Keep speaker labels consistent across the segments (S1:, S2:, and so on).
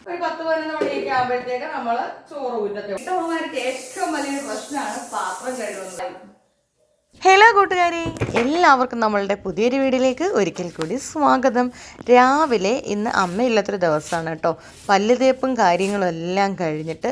S1: ഒരു 10-11 മണിയൊക്കെ ആകുമ്പോഴത്തേക്ക് നമ്മൾ ചോറ് ഊറ്റത്തെ. വീട്ടമ്മമാർക്ക് ഏറ്റവും വലിയൊരു പ്രശ്നമാണ് പാത്രം കഴുകുന്നത്.
S2: ഹലോ കൂട്ടുകാരെ, എല്ലാവർക്കും നമ്മളുടെ പുതിയൊരു വീഡിയോയിലേക്ക് ഒരിക്കൽ കൂടി സ്വാഗതം. രാവിലെ ഇന്ന് അമ്മയില്ലാത്തൊരു ദിവസമാണ് കേട്ടോ. പല്ല് തേപ്പും കാര്യങ്ങളും എല്ലാം കഴിഞ്ഞിട്ട്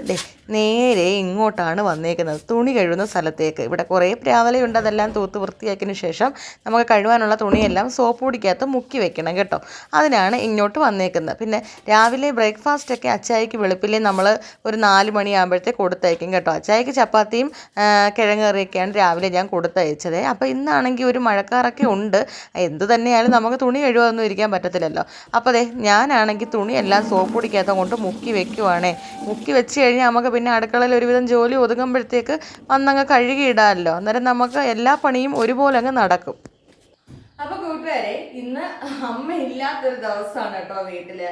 S2: നേരെ ഇങ്ങോട്ടാണ് വന്നേക്കുന്നത്, തുണി കഴുകുന്ന സ്ഥലത്തേക്ക്. ഇവിടെ കുറേ രാവിലെയുണ്ട്, അതെല്ലാം തൂത്ത് വൃത്തിയാക്കിയതിന് ശേഷം നമുക്ക് കഴുകാനുള്ള തുണിയെല്ലാം സോപ്പ് പൊടിക്കകത്ത് മുക്കി വെക്കണം കേട്ടോ. അതിനാണ് ഇങ്ങോട്ട് വന്നേക്കുന്നത്. പിന്നെ രാവിലെ ബ്രേക്ക്ഫാസ്റ്റൊക്കെ അച്ചായിക്ക് വെളുപ്പിലെ നമ്മൾ ഒരു 4 മണിയാകുമ്പോഴത്തേക്ക് കൊടുത്തയക്കും കേട്ടോ. അച്ചായിക്ക് ചപ്പാത്തിയും കിഴങ്ങ് കറിയൊക്കെയാണ് രാവിലെ ഞാൻ കൊടുത്തയച്ചത്. അപ്പോൾ ഇന്നാണെങ്കിൽ ഒരു മഴക്കാറൊക്കെ ഉണ്ട്. എന്ത് തന്നെയായാലും നമുക്ക് തുണി കഴുകാനൊന്നും ഇരിക്കാൻ പറ്റത്തില്ലല്ലോ. അപ്പോൾ ഞാനാണെങ്കിൽ തുണിയെല്ലാം സോപ്പ് പൊടിക്കകത്ത് കൊണ്ട് മുക്കി വെക്കുവാണേ. മുക്കി വെച്ച് കഴിഞ്ഞാൽ നമുക്ക് പിന്നെ അടുക്കളയിൽ ഒരുവിധം ജോലി ഒതുങ്ങുമ്പോഴത്തേക്ക് വന്നങ്ങ് കഴുകിയിടാമല്ലോ. അന്നേരം നമുക്ക് എല്ലാ പണിയും ഒരുപോലെ അങ്ങ് നടക്കും.
S1: അപ്പൊ കൂട്ടുകാരെ, ഇന്ന് അമ്മ ഇല്ലാത്തൊരു ദിവസമാണ് കേട്ടോ വീട്ടില്.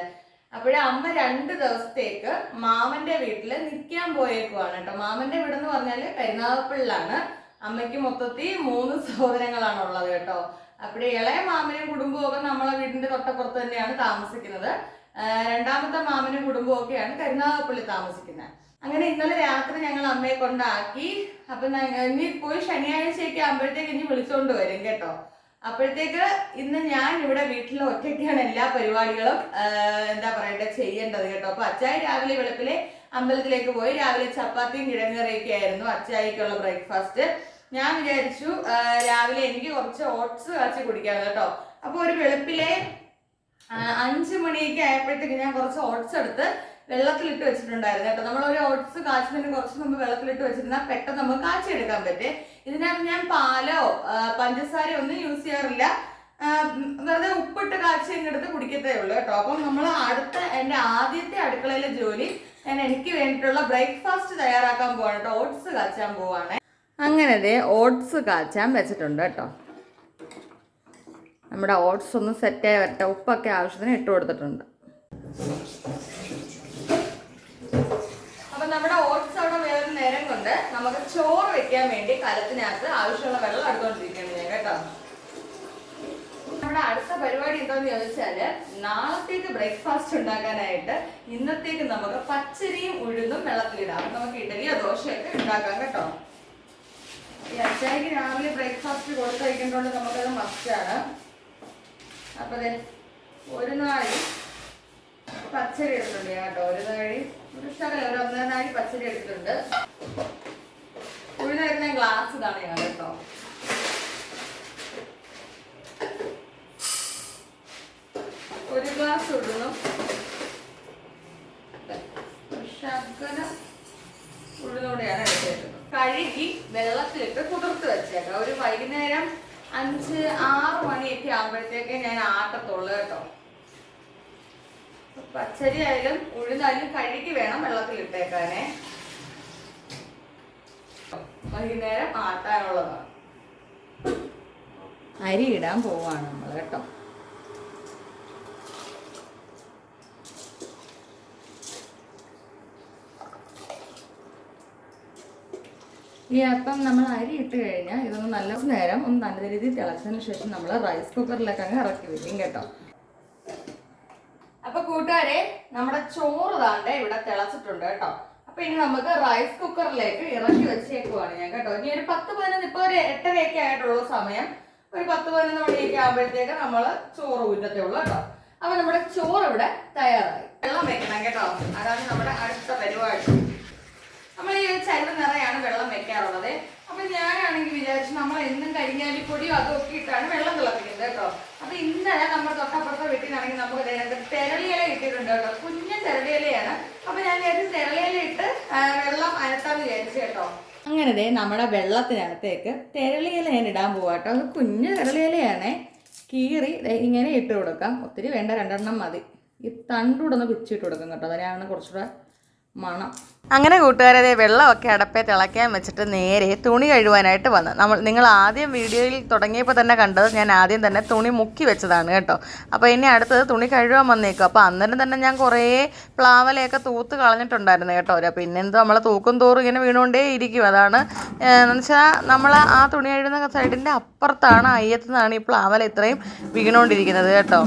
S1: അപ്പോഴേ അമ്മ 2 ദിവസത്തേക്ക് മാമന്റെ വീട്ടില് നിൽക്കാൻ പോയേക്കുവാണ് കേട്ടോ. മാമന്റെ വീടെന്ന് പറഞ്ഞാല് കരുനാഗപ്പള്ളിലാണ്. അമ്മയ്ക്ക് മൊത്തത്തിൽ 3 സഹോദരങ്ങളാണ് ഉള്ളത് കേട്ടോ. അപ്പോഴേ ഇളയ മാമനും കുടുംബവും ഒക്കെ നമ്മളെ വീടിന്റെ തൊട്ടപ്പുറത്ത് തന്നെയാണ് താമസിക്കുന്നത്. രണ്ടാമത്തെ മാമനും കുടുംബവും ഒക്കെയാണ് കരുനാഗപ്പള്ളി താമസിക്കുന്നത്. അങ്ങനെ ഇന്നലെ രാത്രി ഞങ്ങൾ അമ്മയെ കൊണ്ടാക്കി. അപ്പൊ ഇനി പോയി ശനിയാഴ്ചയൊക്കെ ആകുമ്പോഴത്തേക്ക് ഇനി വിളിച്ചോണ്ട് വരും കേട്ടോ. അപ്പോഴത്തേക്ക് ഇന്ന് ഞാൻ ഇവിടെ വീട്ടിൽ ഒറ്റയ്ക്കാണ് എല്ലാ പരിപാടികളും എന്താ പറയണ്ടേ ചെയ്യേണ്ടത് കേട്ടോ. അപ്പൊ അച്ചായി രാവിലെ വെളുപ്പിലെ അമ്പലത്തിലേക്ക് പോയി. രാവിലെ ചപ്പാത്തിയും കിഴങ്ങറിയൊക്കെ ആയിരുന്നു അച്ചായിക്കുള്ള ബ്രേക്ക്ഫാസ്റ്റ്. ഞാൻ വിചാരിച്ചു രാവിലെ എനിക്ക് കുറച്ച് ഓട്സ് കാച്ചി കുടിക്കാം കേട്ടോ. അപ്പൊ ഒരു വെളുപ്പിലെ 5 മണിയൊക്കെ ആയപ്പോഴത്തേക്ക് ഞാൻ കുറച്ച് ഓട്സ് എടുത്ത് വെള്ളത്തിലിട്ട് വെച്ചിട്ടുണ്ടായിരുന്നു കേട്ടോ. നമ്മളൊരു ഓട്സ് കാച്ചുന്നതിന് കുറച്ച് മുമ്പ് വെള്ളത്തിലിട്ട് വെച്ചിരുന്നാൽ പെട്ടെന്ന് നമുക്ക് കാച്ചിയെടുക്കാൻ പറ്റും. ഇതിനകത്ത് ഞാൻ പാലോ പഞ്ചസാരയോ ഒന്നും യൂസ് ചെയ്യാറില്ല. വെറുതെ ഉപ്പിട്ട് കാച്ചി എടുത്ത് കുടിക്കത്തേ ഉള്ളൂ കേട്ടോ. അപ്പം നമ്മൾ എൻ്റെ ആദ്യത്തെ അടുക്കളയിലെ ജോലി ഞാൻ എനിക്ക് വേണ്ടിയിട്ടുള്ള ബ്രേക്ക്ഫാസ്റ്റ് തയ്യാറാക്കാൻ പോവാണ് കേട്ടോ. ഓട്സ് കാച്ചാൻ പോവാണ്. അങ്ങനെ ഓട്സ് കാച്ചാൻ വെച്ചിട്ടുണ്ട് കേട്ടോ. നമ്മുടെ ഓട്സ് ഒന്ന് സെറ്റായി വരട്ടെ. ഉപ്പൊക്കെ ആവശ്യത്തിന് ഇട്ട് കൊടുത്തിട്ടുണ്ട്. അപ്പൊ നമ്മുടെ ഓട്സ് അവിടെ വേറെ നേരം കൊണ്ട് നമുക്ക് ചോറ് വെക്കാൻ വേണ്ടി കലത്തിനകത്ത് ആവശ്യമുള്ള വെള്ളം എടുത്തോണ്ടിരിക്കണം ഞാൻ കേട്ടോ. നമ്മുടെ അടുത്ത പരിപാടി എന്താന്ന് ചോദിച്ചാല്, നാളത്തേക്ക് ബ്രേക്ക്ഫാസ്റ്റ് ഉണ്ടാക്കാനായിട്ട് ഇന്നത്തേക്ക് നമുക്ക് പച്ചരിയും ഉഴുന്നും വെള്ളത്തിലിടാം. നമുക്ക് ഇഡലിയോ ദോശയൊക്കെ ഉണ്ടാക്കാം കേട്ടോ. ഈ അച്ചായിക്ക് രാവിലെ ബ്രേക്ക്ഫാസ്റ്റ് കൊടുത്തയക്കേണ്ടതുകൊണ്ട് നമുക്കത് മസ്റ്റാണ്. അപ്പൊ ഒരു നാഴി പച്ചരി എടുത്തിട്ടുണ്ട് കേട്ടോ. ഒരു ശകലം ഒരു 1.5 നാഴി പച്ചരി എടുത്തിട്ടുണ്ട്. ഉഴുന്നെടുക്കുന്ന ഗ്ലാസ് ഇതാണ് ഞാൻ കേട്ടോ. ഒരു ഗ്ലാസ് ഉഴുന്നും ശകലം ഉഴുന്നൂടെയാണ് എടുത്തേക്കുന്നത്. കഴുകി വെള്ളത്തിലിട്ട് കുതിർത്ത് വെച്ചേക്കാം. ഒരു വൈകുന്നേരം 5-6 മണിയൊക്കെ ആകുമ്പോഴത്തേക്ക് ഞാൻ ആട്ടത്തുള്ളൂ കേട്ടോ. പച്ചരി ആയാലും ഉഴുന്നായാലും കഴുകി വേണം വെള്ളത്തിലിട്ടേക്കാനേ. വൈകുന്നേരം ആട്ടാനുള്ളതാണ്. അരി ഇടാൻ പോവാണ് നമ്മൾ കേട്ടോ. ഈ അപ്പം നമ്മൾ അരി ഇട്ട് കഴിഞ്ഞാൽ ഇതൊന്ന് നല്ല നേരം ഒന്ന് നല്ല രീതിയിൽ തിളച്ചതിന് ശേഷം നമ്മൾ റൈസ് കുക്കറിലേക്ക് അങ്ങ് ഇറക്കി വെക്കും കേട്ടോ. അപ്പൊ കൂട്ടുകാരെ, നമ്മുടെ ചോറ് താണ്ടെ ഇവിടെ തിളച്ചിട്ടുണ്ട് കേട്ടോ. അപ്പൊ ഇനി നമുക്ക് റൈസ് കുക്കറിലേക്ക് ഇറക്കി വെച്ചേക്കുവാണ് ഞാൻ കേട്ടോ. ഇനി ഒരു 10-11, ഇപ്പൊ ഒരു 8:30 ആയിട്ടുള്ള സമയം. ഒരു 10-11 മണിയൊക്കെ ആകുമ്പോഴത്തേക്ക് നമ്മൾ ചോറ് ഊറ്റത്തേ ഉള്ളൂ കേട്ടോ. അപ്പൊ നമ്മുടെ ചോറ് ഇവിടെ തയ്യാറായി. വെള്ളം വെക്കണം കേട്ടോ. അതാണ് നമ്മുടെ അടുത്ത പരിപാടി. നമ്മൾ ഈ ചരുവ നിറയാണ് വെള്ളം വെക്കാറുള്ളത്. അപ്പൊ ഞാനാണെങ്കിൽ വിചാരിച്ചു നമ്മൾ എന്നും കരിഞ്ഞാലിപ്പൊടിയോ അതൊക്കെ ഇട്ടാണ് വെള്ളം തിളപ്പിക്കുന്നത് കേട്ടോ. അപ്പൊ ഇന്നലെ നമ്മുടെ തൊട്ടപ്പുറത്തെ വീട്ടിലാണെങ്കിൽ നമുക്ക് തെരളിയില കിട്ടിയിട്ടുണ്ട് കേട്ടോ. കുഞ്ഞ തെരളിയിലയാണ്. അപ്പൊ ഞാൻ വിചാരിച്ചു തെരളിയില ഇട്ട് വെള്ളം അനത്താന്ന് വിചാരിച്ചു കേട്ടോ. അങ്ങനെ നമ്മുടെ വെള്ളത്തിനകത്തേക്ക് തെരളിയില ഞാൻ ഇടാൻ പോവാ കേട്ടോ. അത് കുഞ്ഞു തെരളിയിലയാണേ. കീറി ഇങ്ങനെ ഇട്ട് കൊടുക്കാം. ഒത്തിരി വേണ്ട, 2 എണ്ണം മതി. ഈ തണ്ടൂടെ ഒന്ന് പിച്ചിട്ട് കൊടുക്കും കേട്ടോ. അതിനാണ് കുറച്ചുകൂടെ മണം.
S2: അങ്ങനെ കൂട്ടുകാരെ, വെള്ളമൊക്കെ അടപ്പേ തിളയ്ക്കാൻ വെച്ചിട്ട് നേരെ തുണി കഴുകാനായിട്ട് വന്ന് നിങ്ങൾ ആദ്യം വീഡിയോയിൽ തുടങ്ങിയപ്പോൾ തന്നെ കണ്ടത് ഞാൻ ആദ്യം തന്നെ തുണി മുക്കി വെച്ചതാണ് കേട്ടോ. അപ്പോൾ ഇനി അടുത്തത് തുണി കഴുകാൻ വന്നേക്കും. അപ്പോൾ അന്നേരം തന്നെ ഞാൻ കുറേ പ്ലാവലയൊക്കെ തൂത്ത് കളഞ്ഞിട്ടുണ്ടായിരുന്നു കേട്ടോ. പിന്നെന്തോ നമ്മൾ തൂക്കും തോറും ഇങ്ങനെ വീണുകൊണ്ടേ ഇരിക്കും. അതാണ് എന്ന് വെച്ചാൽ നമ്മൾ ആ തുണി കഴുകുന്ന സൈഡിൻ്റെ അപ്പുറത്താണ്, അയ്യത്തു നിന്നാണ് ഈ പ്ലാവല ഇത്രയും വീണുകൊണ്ടിരിക്കുന്നത് കേട്ടോ.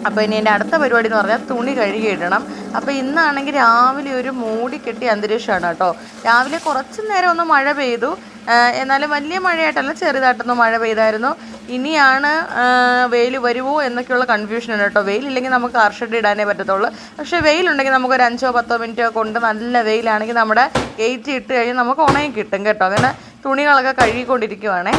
S2: അപ്പോൾ ഇനി എൻ്റെ അടുത്ത പരിപാടി എന്ന് പറഞ്ഞാൽ തുണി കഴുകിയിടണം. അപ്പോൾ ഇന്നാണെങ്കിൽ രാവിലെ ഒരു മൂടി കെട്ടിയ അന്തരീക്ഷമാണ് കേട്ടോ. രാവിലെ കുറച്ച് നേരം ഒന്ന് മഴ പെയ്തു, എന്നാലും വലിയ മഴയായിട്ടല്ല, ചെറുതായിട്ടൊന്ന് മഴ പെയ്തായിരുന്നു. ഇനിയാണ് വെയിൽ വരുമോ എന്നൊക്കെയുള്ള കൺഫ്യൂഷനാണ് കേട്ടോ. വെയിലില്ലെങ്കിൽ നമുക്ക് കാർ ഷെഡ് ഇടാനേ പറ്റത്തുള്ളൂ. പക്ഷേ വെയിലുണ്ടെങ്കിൽ നമുക്കൊരു 5-10 മിനിറ്റോ കൊണ്ട് നല്ല വെയിലാണെങ്കിൽ നമ്മുടെ ഗേറ്റ് ഇട്ട് കഴിഞ്ഞാൽ നമുക്ക് ഉണങ്ങി കിട്ടും കേട്ടോ. അങ്ങനെ തുണികളൊക്കെ കഴുകിക്കൊണ്ടിരിക്കുവാണേ.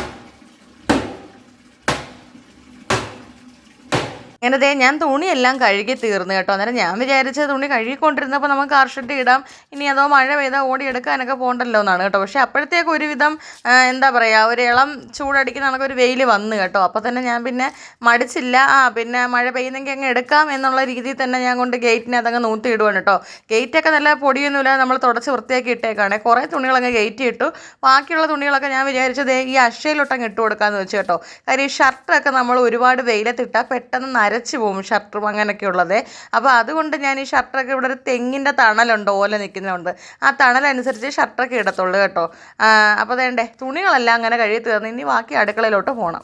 S2: അങ്ങനെ ഞാൻ തുണിയെല്ലാം കഴുകി തീർന്നു കേട്ടോ. അന്നേരം ഞാൻ വിചാരിച്ച തുണി കഴുകിക്കൊണ്ടിരുന്നപ്പോൾ നമുക്ക് കാർ ഷെഡ് ഇടാം, ഇനി അതോ മഴ പെയ്താൽ ഓടിയെടുക്കാനൊക്കെ പോകണ്ടല്ലോ എന്നാണ് കേട്ടോ. പക്ഷേ അപ്പോഴത്തേക്ക് ഒരുവിധം എന്താ പറയുക, ഒരു ഇളം ചൂടടിക്കുന്ന കണക്കൊരു വെയിൽ വന്നു കേട്ടോ. അപ്പോൾ തന്നെ ഞാൻ പിന്നെ മടിച്ചില്ല, പിന്നെ മഴ പെയ്യുന്നെങ്കിൽ അങ്ങ് എടുക്കാം എന്നുള്ള രീതിയിൽ തന്നെ ഞാൻ കൊണ്ട് ഗേറ്റിനെ അതങ്ങ് നൂത്തി ഇടുവാണ് കേട്ടോ. ഗേറ്റൊക്കെ നല്ല പൊടിയൊന്നുമില്ല, നമ്മൾ തുടച്ച് വൃത്തിയാക്കി ഇട്ടേക്കാണ്. കുറേ തുണികളങ്ങ് ഗേറ്റ് ഇട്ടു, ബാക്കിയുള്ള തുണികളൊക്കെ ഞാൻ വിചാരിച്ചത് ഈ അക്ഷയിലോട്ടങ്ങ് ഇട്ട് കൊടുക്കാമെന്ന് വെച്ച് കേട്ടോ. കാര്യം ഈ ഷർട്ടൊക്കെ നമ്മൾ ഒരുപാട് വെയിലത്തിട്ടാൽ പെട്ടെന്ന് നരച്ച് പോകും, ഷർട്ടും അങ്ങനെയൊക്കെ ഉള്ളത്. അപ്പോൾ അതുകൊണ്ട് ഞാൻ ഈ ഷർട്ടൊക്കെ ഇവിടെ ഒരു തെങ്ങിൻ്റെ തണലുണ്ട്, ഓല നിൽക്കുന്നുണ്ട്, ആ തണലനുസരിച്ച് ഷർട്ടൊക്കെ ഇടത്തുള്ളൂ കേട്ടോ. അപ്പോൾ അതേണ്ടേ തുണികളെല്ലാം അങ്ങനെ കഴുകി തീർന്ന് ഇനി ബാക്കി അടുക്കളയിലോട്ട് പോകണം.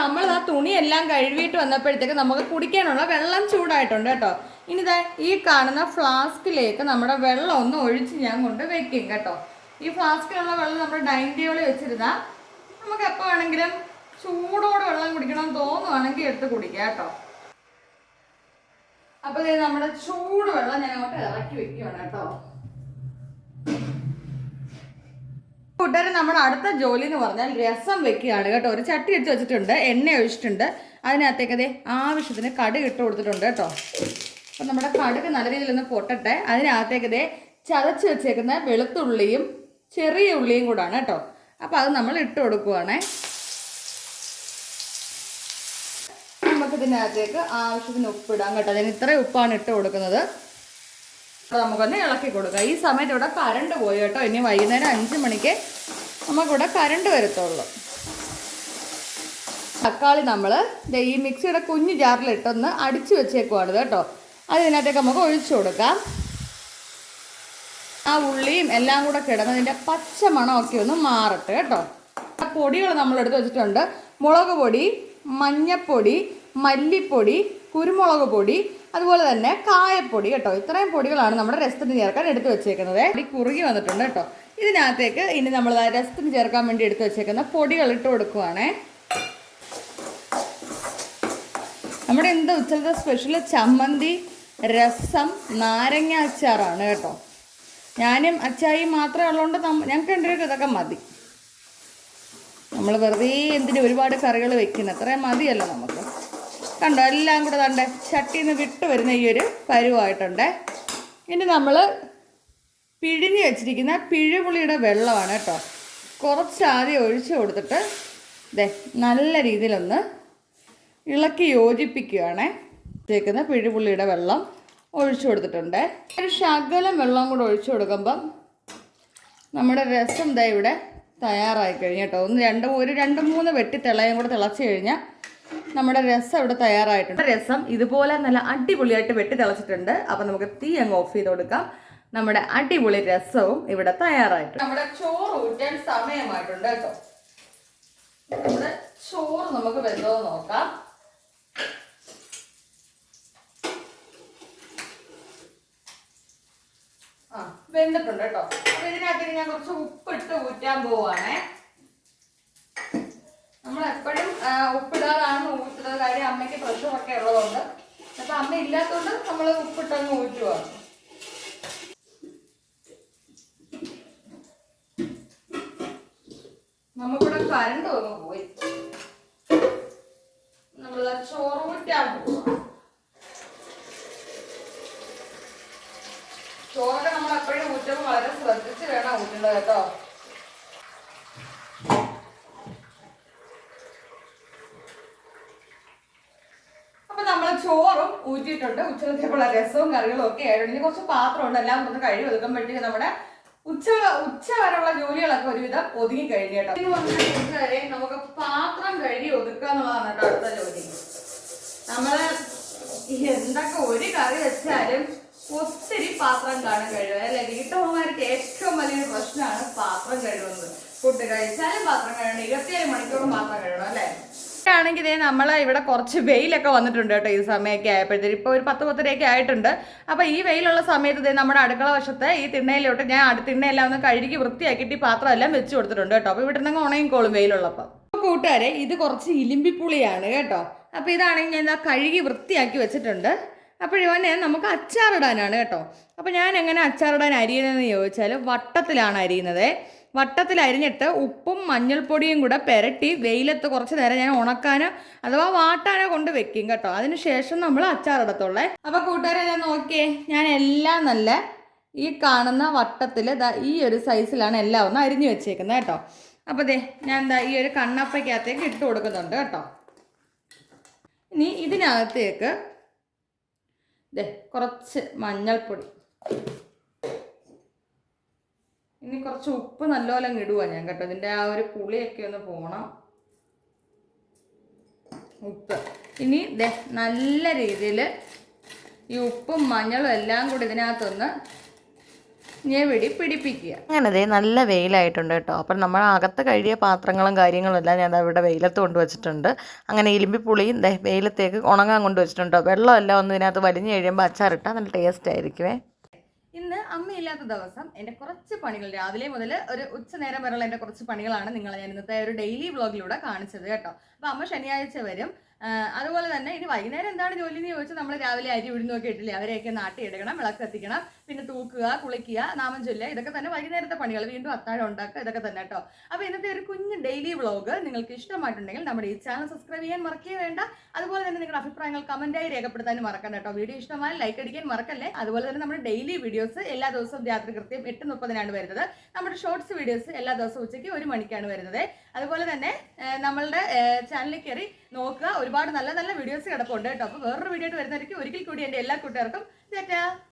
S1: നമ്മൾ ആ തുണിയെല്ലാം കഴുകിയിട്ട് വന്നപ്പോഴത്തേക്ക് നമുക്ക് കുടിക്കാനുള്ള വെള്ളം ചൂടായിട്ടുണ്ട് കേട്ടോ. ഇനി ഈ കാണുന്ന ഫ്ലാസ്കിലേക്ക് നമ്മുടെ വെള്ളം ഒന്ന് ഒഴിച്ച് ഞാൻ കൊണ്ട് വെക്കും കേട്ടോ. ഈ ഫ്ലാസ്കിലുള്ള വെള്ളം നമ്മുടെ ഡൈനിങ് ടേബിളിൽ വെച്ചിരുന്നാൽ നമുക്ക് എപ്പോൾ വേണമെങ്കിലും ചൂടോടെ വെള്ളം കുടിക്കണം തോന്നുവാണെങ്കിൽ എടുത്ത് കുടിക്കാം കേട്ടോ. അപ്പൊ നമ്മുടെ ചൂട് വെള്ളം ഞാൻ അങ്ങോട്ട് ഇറക്കി വെക്കുകയാണ് കേട്ടോ. കൂട്ടുകാരെ, നമ്മുടെ അടുത്ത ജോലി എന്ന് പറഞ്ഞാൽ രസം വെക്കുകയാണ് കേട്ടോ. ഒരു ചട്ടി എടുത്ത് വെച്ചിട്ടുണ്ട്, എണ്ണ ഒഴിച്ചിട്ടുണ്ട്, അതിനകത്തേക്ക് ആവശ്യത്തിന് കടുക് ഇട്ട് കൊടുത്തിട്ടുണ്ട് കേട്ടോ. അപ്പൊ നമ്മുടെ കടുക് നല്ല രീതിയിലൊന്ന് പൊട്ടട്ടെ. അതിനകത്തേക്ക് ചതച്ച് വെച്ചേക്കുന്ന വെളുത്തുള്ളിയും ചെറിയ ഉള്ളിയും കൂടാണ് കേട്ടോ. അപ്പൊ അത് നമ്മൾ ഇട്ട് കൊടുക്കുവാണേ. നമുക്ക് ഇതിനകത്തേക്ക് ആവശ്യത്തിന് ഉപ്പിടാം കേട്ടോ. അതിന് ഇത്രയും ഉപ്പാണ് ഇട്ട് കൊടുക്കുന്നത്. അപ്പോൾ നമുക്കൊന്ന് ഇളക്കി കൊടുക്കാം. ഈ സമയത്ത് ഇവിടെ കറണ്ട് പോയി കേട്ടോ. ഇനി വൈകുന്നേരം 5 മണിക്ക് നമുക്കിവിടെ കറണ്ട് വരത്തുള്ളൂ. തക്കാളി നമ്മൾ ഈ മിക്സിയുടെ കുഞ്ഞു ജാറിലിട്ടൊന്ന് അടിച്ചു വെച്ചേക്കുവാണ് കേട്ടോ. അതിനകത്തേക്ക് നമുക്ക് ഒഴിച്ചു കൊടുക്കാം. ആ ഉള്ളിയും എല്ലാം കൂടെ കിടന്നതിൻ്റെ പച്ച മണമൊക്കെ ഒന്ന് മാറട്ടെ കേട്ടോ. ആ പൊടികൾ നമ്മളെടുത്ത് വെച്ചിട്ടുണ്ട്. മുളക് പൊടി, മഞ്ഞപ്പൊടി, മല്ലിപ്പൊടി, കുരുമുളക് പൊടി, അതുപോലെ തന്നെ കായപ്പൊടി കേട്ടോ. ഇത്രയും പൊടികളാണ് നമ്മുടെ രസത്തിന് ചേർക്കാൻ എടുത്ത് വെച്ചേക്കുന്നത്. പൊടി കുറുകി വന്നിട്ടുണ്ട് കേട്ടോ. ഇതിനകത്തേക്ക് ഇനി നമ്മൾ രസത്തിന് ചേർക്കാൻ വേണ്ടി എടുത്ത് വെച്ചേക്കുന്ന പൊടികൾ ഇട്ട് കൊടുക്കുവാണേ. നമ്മുടെ എന്താ ഉച്ചത്തെ സ്പെഷ്യൽ ചമ്മന്തി, രസം, നാരങ്ങ അച്ചാറാണ് കേട്ടോ. ഞാനും അച്ചായും മാത്രമേ ഉള്ളതുകൊണ്ട് ഞങ്ങൾക്ക് രണ്ടുപേർക്ക് ഇതൊക്കെ മതി. നമ്മൾ വെറുതെ എന്തിനും ഒരുപാട് കറികൾ വെക്കുന്നത്, അത്രയും മതിയല്ലോ നമുക്ക്. കണ്ടോ, എല്ലാം കൂടെ തണ്ടേ ചട്ടിയിൽ നിന്ന് വിട്ട് വരുന്ന ഈ ഒരു പരുവായിട്ടുണ്ട്. ഇനി നമ്മൾ പിഴിഞ്ഞ് വെച്ചിരിക്കുന്ന പിഴുപുളിയുടെ വെള്ളമാണ് കേട്ടോ. കുറച്ച് ആദ്യം ഒഴിച്ചു കൊടുത്തിട്ട് നല്ല രീതിയിലൊന്ന് ഇളക്കി യോജിപ്പിക്കുകയാണേ. തേക്കുന്ന പിഴുപുളിയുടെ വെള്ളം ഒഴിച്ചു കൊടുത്തിട്ടുണ്ട്. ഒരു ശകലം വെള്ളം കൂടെ ഒഴിച്ചു കൊടുക്കുമ്പം നമ്മുടെ രസം ഇവിടെ തയ്യാറായി കഴിഞ്ഞു കേട്ടോ. ഒരു 2-3 വെട്ടി തിളയും കൂടെ തിളച്ച് കഴിഞ്ഞാൽ നമ്മുടെ രസം ഇവിടെ തയ്യാറായിട്ടുണ്ട്. രസം ഇതുപോലെ നല്ല അടിപൊളിയായിട്ട് വെട്ടി തിളച്ചിട്ടുണ്ട്. അപ്പം നമുക്ക് തീ അങ്ങ് ഓഫ് ചെയ്ത് കൊടുക്കാം. നമ്മുടെ അടിപൊളി രസവും ഇവിടെ തയ്യാറായിട്ടുണ്ട്. നമ്മുടെ ചോറ് ഊറ്റാൻ സമയമായിട്ടുണ്ട് കേട്ടോ. നമ്മുടെ ചോറ് നമുക്ക് വെന്തോ നോക്കാം. വെന്തിട്ടുണ്ട് കേട്ടോ. അപ്പൊ ഇതിനകത്തേക്ക് ഞാൻ കുറച്ച് ഉപ്പിട്ട് ഊറ്റാൻ പോവാണേ. നമ്മളെപ്പോഴും ഉപ്പിടാതാണ് ഊറ്റുന്നത്. കാര്യം അമ്മയ്ക്ക് പ്രഷറൊക്കെ ഉള്ളതുകൊണ്ട്. അപ്പൊ അമ്മ ഇല്ലാത്തതുകൊണ്ട് നമ്മൾ ഉപ്പിട്ടങ്ങ് ഊറ്റുവാണ്. നമുക്കിവിടെ കറണ്ട് ഒന്ന് പോയി. നമ്മൾ ചോറ് ഊറ്റാൻ പോവാം. ചോറൊക്കെ നമ്മൾ എപ്പോഴും ഊറ്റുമ്പോൾ വളരെ ശ്രദ്ധിച്ച് വേണം ഊറ്റേണ്ടത് കേട്ടോ. അപ്പൊ നമ്മൾ ചോറും ഊറ്റിയിട്ടുണ്ട്. ഉച്ചക്കത്തേക്കുള്ള രസവും കറികളും ഒക്കെ ആയിട്ടുണ്ട്. ഇനി കുറച്ച് പാത്രമുണ്ട്, എല്ലാം ഒന്ന് കഴുകി ഒതുക്കുമ്പോഴത്തേക്ക് നമ്മുടെ ഉച്ച വരെയുള്ള ജോലികളൊക്കെ ഒരുവിധം ഒതുങ്ങി കഴിഞ്ഞു കേട്ടോ. ഇത് വരെ നമുക്ക് പാത്രം കഴുകി ഒതുക്കുക എന്നുള്ളതാണ് കേട്ടോ അടുത്ത ജോലി. നമ്മള് എന്തൊക്കെ ഒരു കറി വെച്ചാലും ഒത്തിരി പാത്രം കാണാൻ കഴിയുക അല്ലെ. വീട്ടമ്മമാർക്ക് ഏറ്റവും വലിയൊരു പ്രശ്നമാണ് പാത്രം കഴുകുന്നത്. ഫുഡ് കഴിച്ചാലും പാത്രം കഴുകണം, 24 മണിക്കൂറും പാത്രം കഴുകണം അല്ലെ. ആണെങ്കിൽ ഇതേ നമ്മൾ ഇവിടെ കുറച്ച് വെയിലൊക്കെ വന്നിട്ടുണ്ട് കേട്ടോ ഈ സമയമൊക്കെ ആയപ്പോഴത്തേക്ക്. ഇപ്പോൾ ഒരു 10-10:30 ആയിട്ടുണ്ട്. അപ്പോൾ ഈ വെയിലുള്ള സമയത്ത് ഇതേ നമ്മുടെ അടുക്കള വശത്ത് ഈ തിണ്ണയിലോട്ട് ഞാൻ തിണ്ണയെല്ലാം ഒന്ന് കഴുകി വൃത്തിയാക്കിയിട്ട് ഈ പാത്രം എല്ലാം വെച്ച് കൊടുത്തിട്ടുണ്ട് കേട്ടോ. അപ്പോൾ ഇവിടെ നിന്ന് ഉണങ്ങിക്കോളും വെയിലുള്ളപ്പോൾ. കൂട്ടുകാരെ, ഇത് കുറച്ച് ഇലിമ്പിപ്പുളിയാണ് കേട്ടോ. അപ്പോൾ ഇതാണെങ്കിൽ ഞാൻ ഇതാ കഴുകി വൃത്തിയാക്കി വെച്ചിട്ടുണ്ട്. അപ്പോഴേ നമുക്ക് അച്ചാറിടാനാണ് കേട്ടോ. അപ്പോൾ ഞാൻ എങ്ങനെ അച്ചാറിടാൻ അരിയുന്നതെന്ന് ചോദിച്ചാൽ വട്ടത്തിലാണ് അരിയുന്നത്. വട്ടത്തിൽ അരിഞ്ഞിട്ട് ഉപ്പും മഞ്ഞൾപ്പൊടിയും കൂടെ പുരട്ടി വെയിലത്ത് കുറച്ച് നേരം ഞാൻ ഉണക്കാനോ അഥവാ വാട്ടാനോ കൊണ്ട് വെക്കും കേട്ടോ. അതിന് ശേഷം നമ്മൾ അച്ചാറിടത്തുള്ളേ. അപ്പോൾ കൂട്ടുകാരെ, ഞാൻ നോക്കിയേ, ഞാൻ എല്ലാം നല്ല ഈ കാണുന്ന വട്ടത്തിൽ ഈ ഒരു സൈസിലാണ് എല്ലാം ഒന്ന് അരിഞ്ഞു വെച്ചേക്കുന്നത് കേട്ടോ. അപ്പോൾ ഞാൻ ഈ ഒരു കണ്ണപ്പയ്ക്കകത്തേക്ക് ഇട്ട് കൊടുക്കുന്നുണ്ട് കേട്ടോ. ഇനി ഇതിനകത്തേക്ക് കുറച്ച് മഞ്ഞൾപ്പൊടി, ഇനി കുറച്ച് ഉപ്പ് നല്ലോണം ഇടുക ഞാൻ കേട്ടോ. ഇതിൻ്റെ ആ ഒരു പുളിയൊക്കെ ഒന്ന് പോകണം. ഉപ്പ് ഇനി നല്ല രീതിയിൽ ഈ ഉപ്പും മഞ്ഞളും എല്ലാം കൂടി ഇതിനകത്തൊന്ന് ഞെവിടി പിടിപ്പിക്കുക.
S2: അങ്ങനെ നല്ല വെയിലായിട്ടുണ്ട് കേട്ടോ. അപ്പം നമ്മൾ അകത്ത് കഴുകിയ പാത്രങ്ങളും കാര്യങ്ങളും എല്ലാം ഞാൻ ഇവിടെ വെയിലത്ത് കൊണ്ടുവച്ചിട്ടുണ്ട്. അങ്ങനെ ഇലിമ്പിപ്പുളിയും വെയിലത്തേക്ക് ഉണങ്ങാൻ കൊണ്ടുവച്ചിട്ടുണ്ട്. വെള്ളമെല്ലാം ഒന്ന് ഇതിനകത്ത് വലിഞ്ഞ് കഴിയുമ്പോൾ അച്ചാറിട്ടാൽ നല്ല ടേസ്റ്റ് ആയിരിക്കുമേ.
S1: ഇന്ന് അമ്മയില്ലാത്ത ദിവസം എൻ്റെ കുറച്ച് പണികൾ, രാവിലെ മുതൽ ഒരു ഉച്ച നേരം വരെയുള്ള എൻ്റെ കുറച്ച് പണികളാണ് നിങ്ങളെ ഞാൻ ഇന്നത്തെ ഒരു ഡെയിലി വ്ളോഗിലൂടെ കാണിച്ചത് കേട്ടോ. അപ്പോൾ അമ്മ ശനിയാഴ്ച വരും. അതുപോലെ തന്നെ ഇനി വൈകുന്നേരം എന്താണ് ജോലി എന്ന് ചോദിച്ചാൽ നമ്മൾ രാവിലെ അരി ഉഴുന്നൊക്കെ ഇട്ടില്ലേ, അവരെയൊക്കെ നാട്ടി എടുക്കണം, വിളക്ക് കത്തിക്കണം, പിന്നെ തൂക്കുക, കുളിക്കുക, നാമം ചൊല്ലുക, ഇതൊക്കെ തന്നെ വൈകുന്നേരത്തെ പണികൾ. വീണ്ടും അത്താഴം ഉണ്ടാക്കുക, ഇതൊക്കെ തന്നെ കേട്ടോ. അപ്പോൾ ഇന്നത്തെ ഒരു കുഞ്ഞ് ഡെയിലി വ്ളോഗ് നിങ്ങൾക്ക് ഇഷ്ടമായിട്ടുണ്ടെങ്കിൽ നമ്മുടെ ഈ ചാനൽ സബ്സ്ക്രൈബ് ചെയ്യാൻ മറക്കുകയും വേണ്ട. അതുപോലെ തന്നെ നിങ്ങളുടെ അഭിപ്രായങ്ങൾ കമൻറ്റായി രേഖപ്പെടുത്താനും മറക്കണ്ട കേട്ടോ. വീഡിയോ ഇഷ്ടമായി ലൈക്ക് അടിക്കാൻ മറക്കല്ലേ. അതുപോലെ തന്നെ നമ്മുടെ ഡെയിലി വീഡിയോസ് എല്ലാ ദിവസവും രാത്രി കൃത്യം 8:30 വരുന്നത്. നമ്മുടെ ഷോർട്സ് വീഡിയോസ് എല്ലാ ദിവസവും ഉച്ചയ്ക്ക് 1 മണിക്കാണ് വരുന്നത്. അതുപോലെ തന്നെ നമ്മളുടെ ചാനലിൽ കയറി നോക്കുക, ഒരുപാട് നല്ല നല്ല വീഡിയോസ് കിടപ്പുണ്ട് കേട്ടോ. അപ്പോൾ വേറൊരു വീഡിയോ ആയിട്ട് വരുന്നതായിരിക്കും. ഒരിക്കൽ കൂടി എൻ്റെ എല്ലാ കൂട്ടുകാർക്കും ടാറ്റാ.